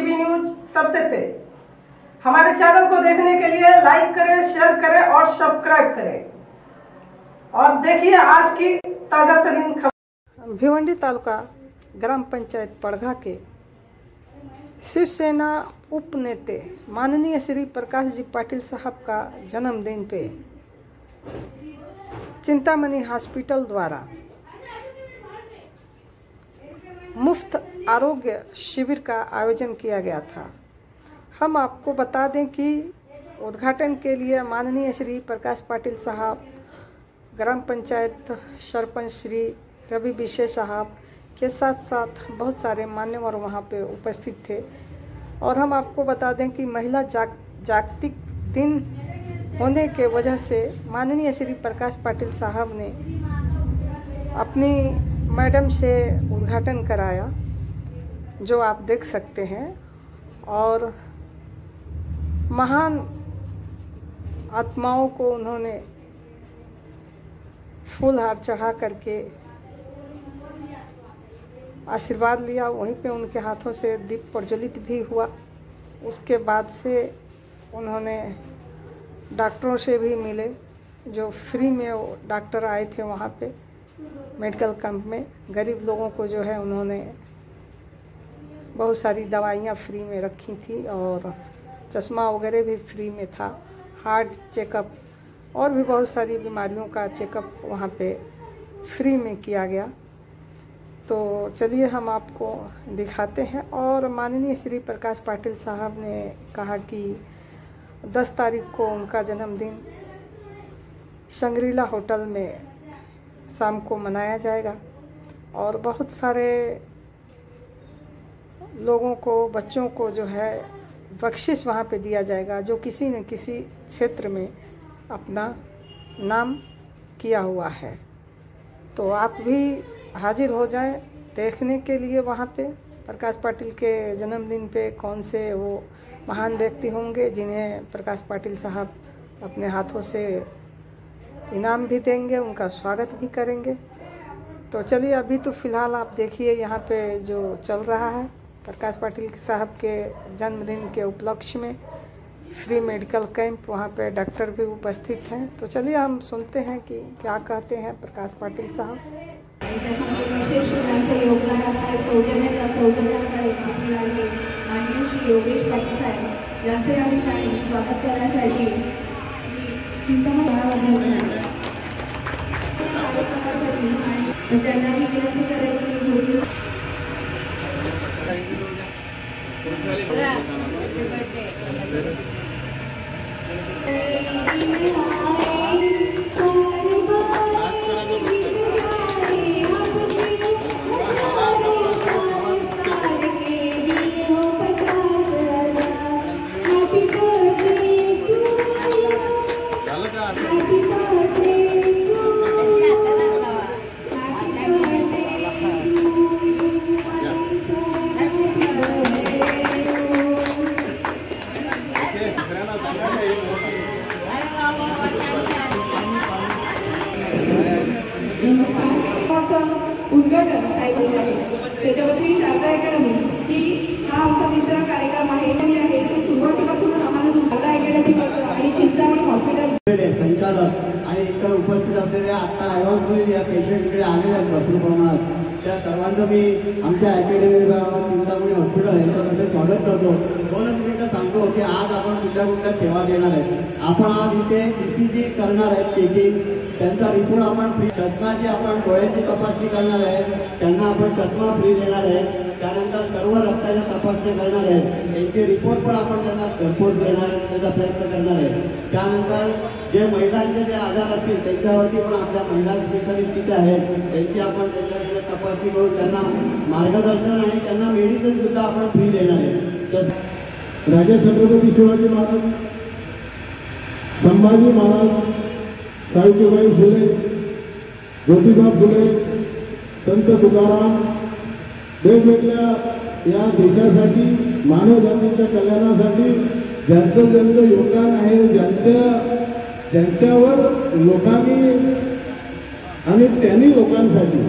TV news सबसे तेज। हमारे चैनल को देखने के लिए लाइक करें, शेयर करें और सब्सक्राइब करें और देखिए आज की ताजा तरीन खबर। भिवंडी तालुका ग्राम पंचायत पड़घा के शिवसेना उप नेते माननीय श्री प्रकाश जी पाटिल साहब का जन्मदिन पे चिंतामणि हॉस्पिटल द्वारा मुफ्त आरोग्य शिविर का आयोजन किया गया था। हम आपको बता दें कि उद्घाटन के लिए माननीय श्री प्रकाश पाटिल साहब, ग्राम पंचायत सरपंच श्री रवि विशे साहब के साथ साथ बहुत सारे मान्यवर वहां पे उपस्थित थे। और हम आपको बता दें कि महिला जागतिक दिन होने के वजह से माननीय श्री प्रकाश पाटिल साहब ने अपनी मैडम से उद्घाटन कराया, जो आप देख सकते हैं। और महान आत्माओं को उन्होंने फूल हार चढ़ा करके आशीर्वाद लिया। वहीं पे उनके हाथों से दीप प्रज्वलित भी हुआ। उसके बाद से उन्होंने डॉक्टरों से भी मिले, जो फ्री में डॉक्टर आए थे वहाँ पे मेडिकल कैंप में। गरीब लोगों को जो है उन्होंने बहुत सारी दवाइयाँ फ्री में रखी थी और चश्मा वगैरह भी फ्री में था। हार्ट चेकअप और भी बहुत सारी बीमारियों का चेकअप वहाँ पे फ्री में किया गया। तो चलिए हम आपको दिखाते हैं। और माननीय श्री प्रकाश पाटिल साहब ने कहा कि 10 तारीख को उनका जन्मदिन संग्रीला होटल में शाम को मनाया जाएगा और बहुत सारे लोगों को, बच्चों को जो है बख्शिश वहाँ पे दिया जाएगा, जो किसी न किसी क्षेत्र में अपना नाम किया हुआ है। तो आप भी हाजिर हो जाएं देखने के लिए वहाँ पे प्रकाश पाटिल के जन्मदिन पे कौन से वो महान व्यक्ति होंगे जिन्हें प्रकाश पाटिल साहब अपने हाथों से इनाम भी देंगे, उनका स्वागत भी करेंगे। तो चलिए अभी तो फ़िलहाल आप देखिए यहाँ पे जो चल रहा है प्रकाश पाटिल साहब के जन्मदिन के उपलक्ष्य में फ्री मेडिकल कैंप, वहाँ पे डॉक्टर भी उपस्थित हैं। तो चलिए हम सुनते हैं कि क्या कहते हैं प्रकाश पाटिल साहब। योगेश पाटील साहेब यांचे या ठिकाणी स्वागत करण्यासाठी त्यांना मी विनंती करेन की उद्घाटन साहेब आहे त्याच्यावरती शारदा अकॅडमी की हा आमचा तिसरा कार्यक्रम आहे ते सुरुवातीपासूनच आम्हाला शारदा अकॅडमी आणि चिंतामणी हॉस्पिटल संचालक आणि इतर उपस्थित असलेल्या आता ॲडव्हान्स या पेशंटकडे आलेल्या आहेत भरपूर प्रमाणात, त्या सर्वांचं मी आमच्या अकॅडमी विभागात चिंतामणी हॉस्पिटल यांच्यातर्फे स्वागत करतो। 2 मिनिटं सांगतो की आज आपण कुठल्या सेवा देणार आहे। आपण आज इथे ECG करणार आहेत, चेकिंग, त्यांचा रिपोर्ट आपण फ्री, चष्माची आपण डोळ्याची तपासणी करणार आहे, त्यांना आपण चष्मा फ्री देणार आहे। त्यानंतर सर्व रक्ताच्या तपासणी करणार आहे, त्यांचे रिपोर्ट पण आपण त्यांना घरपोच देणार आहे, त्याचा प्रयत्न करणार आहे। त्यानंतर जे महिलांचे जे आजार असतील त्यांच्यावरती पण आपल्या महिला स्पेशलिस्ट इथे आहेत, त्यांची आपण त्यांच्याकडे तपासणी करून त्यांना मार्गदर्शन आणि त्यांना मेडिसिन सुद्धा आपण फ्री देणार आहे। राजे छत्रपती शिवाजी महाराज, संभाजी महाराज, सावित्रीबाई फुले, ज्योतिबा फुले, संत तुकाराम वेगवेगळ्या या देशासाठी, मानव जातीच्या कल्याणासाठी ज्यांचं योगदान आहे, ज्यांच्यावर लोकांनी आणि त्यांनी लोकांसाठी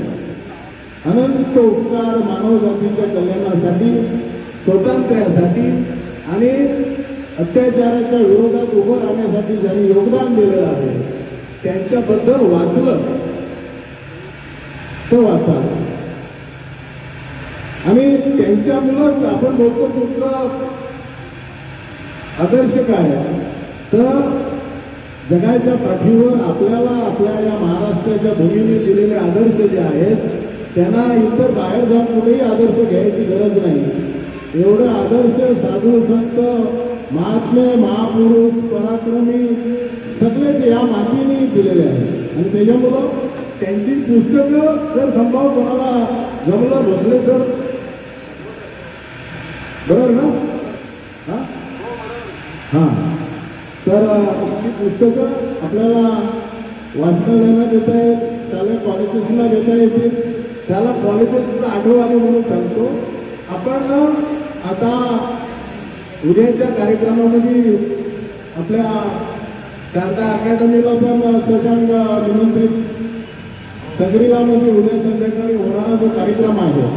अनंत उपकार मानव जातीच्या कल्याणासाठी स्वातंत्र्यासाठी आणि अत्याचाराच्या विरोधात उभं राहण्यासाठी ज्यांनी योगदान दिलेलं आहे त्यांच्याबद्दल वाचलं तर वाचा. आणि त्यांच्यामुळंच आपण बोलतो तुमचा आदर्श काय तर जगाच्या पाठीवर आपल्याला आपल्या या महाराष्ट्राच्या भूमीने दिलेले आदर्श जे आहेत त्यांना इतर बाहेर जाऊन कुठेही आदर्श घ्यायची गरज नाही. एवढे आदर्श साधू संत महात्मे महापुरुष पराक्रमी सगळेच या मातीने दिलेले आहेत. आणि त्याच्यामुळं त्यांची पुस्तकं जर संभव कोणाला जमलं बसले तर बरोबर ना. हां तर ही पुस्तकं आपल्याला वाचनालयांना देता येत, शाळा कॉलेजेसला देता येतील. त्याला कॉलेजेसचा आठवणी म्हणून सांगतो. आपण आता उद्याच्या कार्यक्रमामध्ये आपल्या शारदा अकॅडमीला पण प्रचंड निमंत्रित संग्रीलामध्ये उद्या संध्याकाळी होणारा जो कार्यक्रम आहे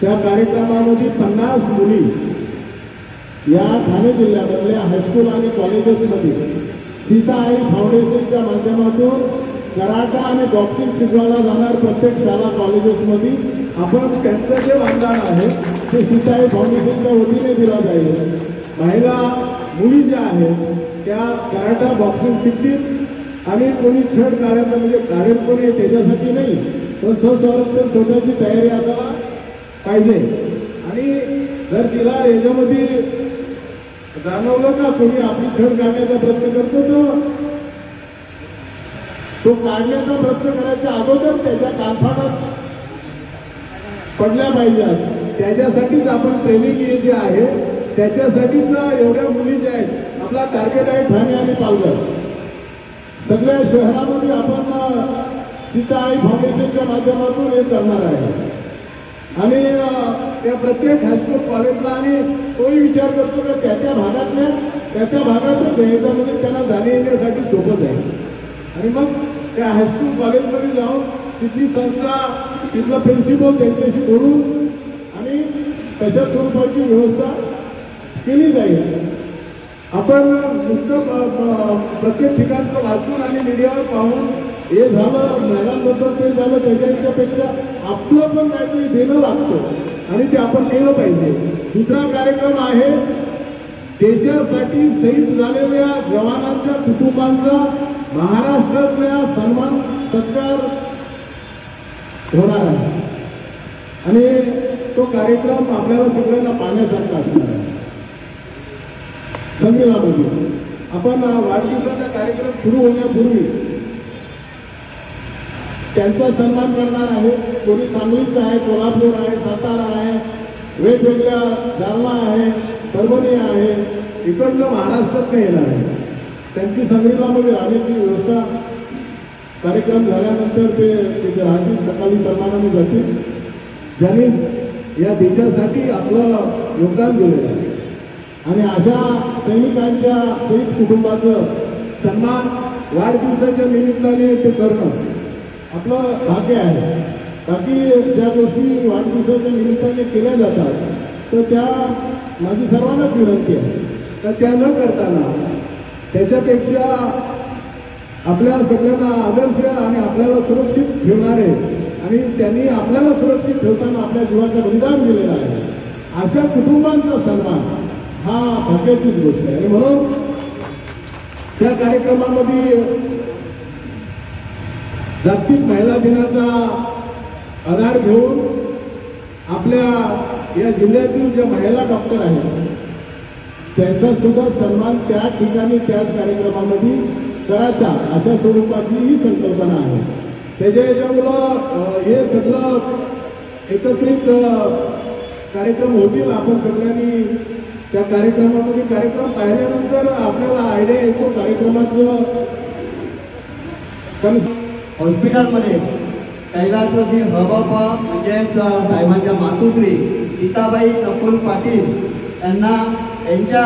त्या कार्यक्रमामध्ये 50 मुली या ठाणे जिल्ह्यामधल्या हायस्कूल आणि कॉलेजेसमध्ये सीता आई फाउंडेशनच्या माध्यमातून कराटा आणि बॉक्सिंग शिकवायला जाणार प्रत्येक शाळा कॉलेजेसमध्ये आपण त्यांचं जे वागदान आहे ते सीता आई फाउंडेशनच्या वतीने दिला जाईल. महिला मुली ज्या आहेत त्या कराटा बॉक्सिंग शिकतील आणि कोणी छड काढायचं म्हणजे काढेल कोणी त्याच्यासाठी नाही पण स्वसंरक्षण स्वतःची तयारी असायला पाहिजे. आणि जर तिला याच्यामध्ये जाणवलं का कोणी आपली छड काढण्याचा प्रयत्न करतो तो काढण्याचा प्रयत्न करायच्या अगोदर त्याच्या कानफाटात पडल्या पाहिजेत. त्याच्यासाठीच आपण ट्रेनिंग हे जे आहे त्याच्यासाठीच एवढ्या मुली ज्या आहेत आपला टार्गेट आहे ठाणे आणि पालघर. सगळ्या शहरामध्ये आपण सीता आई फाउंडेशनच्या माध्यमातून हे करणार आहे. आणि त्या प्रत्येक हायस्कूल कॉलेजला आणि तोही विचार करतो की त्याच्या भागातच याच्यामध्ये त्यांना जाणे येण्यासाठी सोपत आहे. आणि मग त्या हायस्कूल कॉलेजमध्ये जाऊन तिथली संस्था तिथलं प्रिन्सिपल त्यांच्याशी बोलून आणि तशा स्वरूपाची व्यवस्था केली जाईल. आपण नुसतं प्रत्येक ठिकाणचं वाचून आणि मीडियावर पाहून हे झालं महिलांबद्दल ते झालं त्याच्यापेक्षा आपलं पण काहीतरी देणं लागतं आणि ते आपण केलं पाहिजे. दुसरा कार्यक्रम आहे देशासाठी शहीद झालेल्या जवानांच्या कुटुंबांचा महाराष्ट्रातल्या सन्मान सत्कार होणार आहे आणि तो कार्यक्रम आपल्याला सगळ्यांना पाहण्यासारखा असणार आहे. संमेलनामध्ये आपण वाढदिवसाचा कार्यक्रम सुरू होण्यापूर्वी त्यांचा सन्मान करणार आहे. कोणी सांगलीचा आहे, कोल्हापूर आहे, सातारा आहे, वेगवेगळ्या जालना आहे, परभणी आहे, इकडनं महाराष्ट्रात येणार आहे. त्यांची संग्रीलामध्ये राहण्याची व्यवस्था कार्यक्रम झाल्यानंतर ते तिथे राहतील, सकाळी सन्मानाने जातील ज्यांनी या देशासाठी आपलं योगदान दिलेलं आहे. आणि अशा सैनिकांच्या शहीद कुटुंबाचं सन्मान वाढदिवसाच्या निमित्ताने ते करणं आपलं भाग्य आहे. बाकी ज्या गोष्टी वाढदिवसाच्या निमित्ताने केल्या जातात तर त्या माझी सर्वांनाच विनंती आहे तर त्या न करताना त्याच्यापेक्षा आपल्या सगळ्यांना आदर्श आणि आपल्याला सुरक्षित ठेवणारे आणि त्यांनी आपल्याला सुरक्षित ठेवताना आपल्या जीवाचं बलिदान दिलेलं आहे अशा कुटुंबांचा सन्मान हा भाग्याचीच गोष्ट आहे. आणि म्हणून त्या कार्यक्रमामध्ये जागतिक महिला दिनाचा आधार घेऊन आपल्या या जिल्ह्यातील ज्या महिला डॉक्टर आहेत त्यांचा सुद्धा सन्मान त्या ठिकाणी त्याच कार्यक्रमामध्ये करायचा अशा स्वरूपाची ही संकल्पना आहे. त्याच्यामुळं हे सगळं एकत्रित कार्यक्रम होतील. आपण सगळ्यांनी त्या कार्यक्रमामध्ये कार्यक्रम पाहिल्यानंतर आपल्याला आयडिया येतो कार्यक्रमाचं. हॉस्पिटलमध्ये कैलासवासी हबापा म्हणजे साहेबांच्या मातुश्री सीताबाई अकुल पाटील यांना यांच्या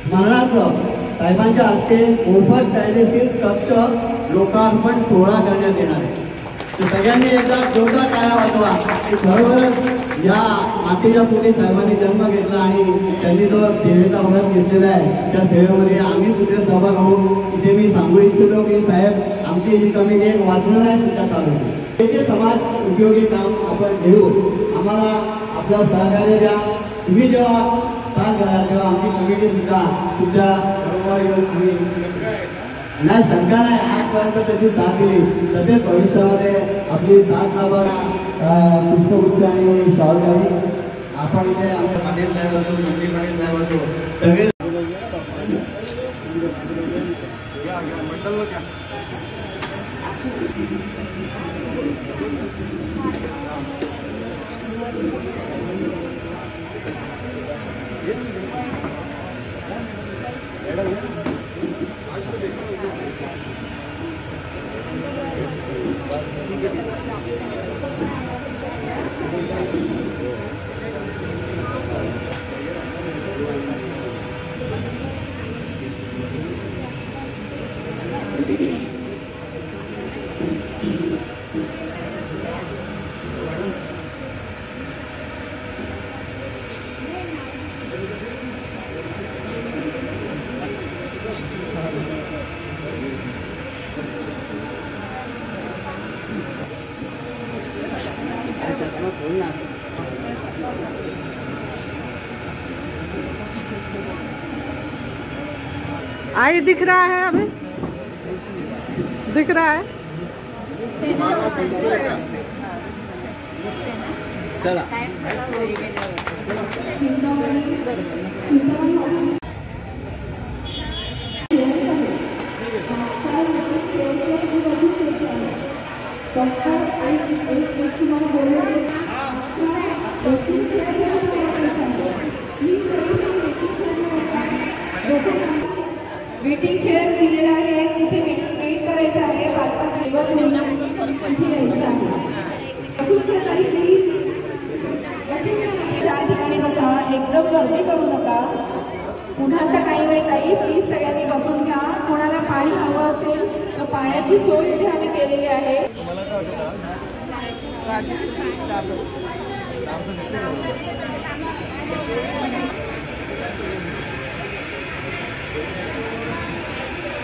स्मरणार्थ साहेबांच्या हस्ते मोफत डायलिसिस कक्ष लोकार्पण सोहळा करण्यात येणार आहे. सगळ्यांनी एकदा जोरदार टाळ्या वाजवा की खरोखरच या मातेच्या पोटी सर्वांनी जन्म घेतला आणि त्यांनी जो सेवेचा भाग घेतलेला आहे त्या सेवेमध्ये आम्ही सुद्धा सहभाग होऊ. इथे मी सांगू इच्छितो की साहेब आमची ही कमिटी एक वाचनालय सुद्धा चालू आहे. त्याचे समाज उपयोगी काम आपण घेऊ. आम्हाला आपलं सहकार्य द्या. तुम्ही जेव्हा साथ द्या तेव्हा आमची कमिटी सुद्धा तुमच्या बरोबर येऊन आम्ही नाही शंका नाही आजपर्यंत त्याची साथ दिली तसेच भविष्यामध्ये आपली साथ लाभणार पुष्पगुच्छ आणि शॉल द्यावी. आपण इथे आमच्या पाटील साहेब असो मंत्री पाटील साहेब असो सगळे आई दिख रहा है अभी दिख रहा है चला वेटिंग चेअर दिलेला आहे. तिथे वेट करायचं आहे. 5-5 इथे यायचं आहे. प्लीज 4 ठिकाणी बसा. एकदम गर्दी करू नका. पुन्हाचा टाईम आहे ताई. प्लीज सगळ्यांनी बसून घ्या. कोणाला पाणी हवं असेल तर पाण्याची सोय इथे आम्ही केलेली आहे.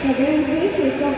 सगळ्यांचे चेकअप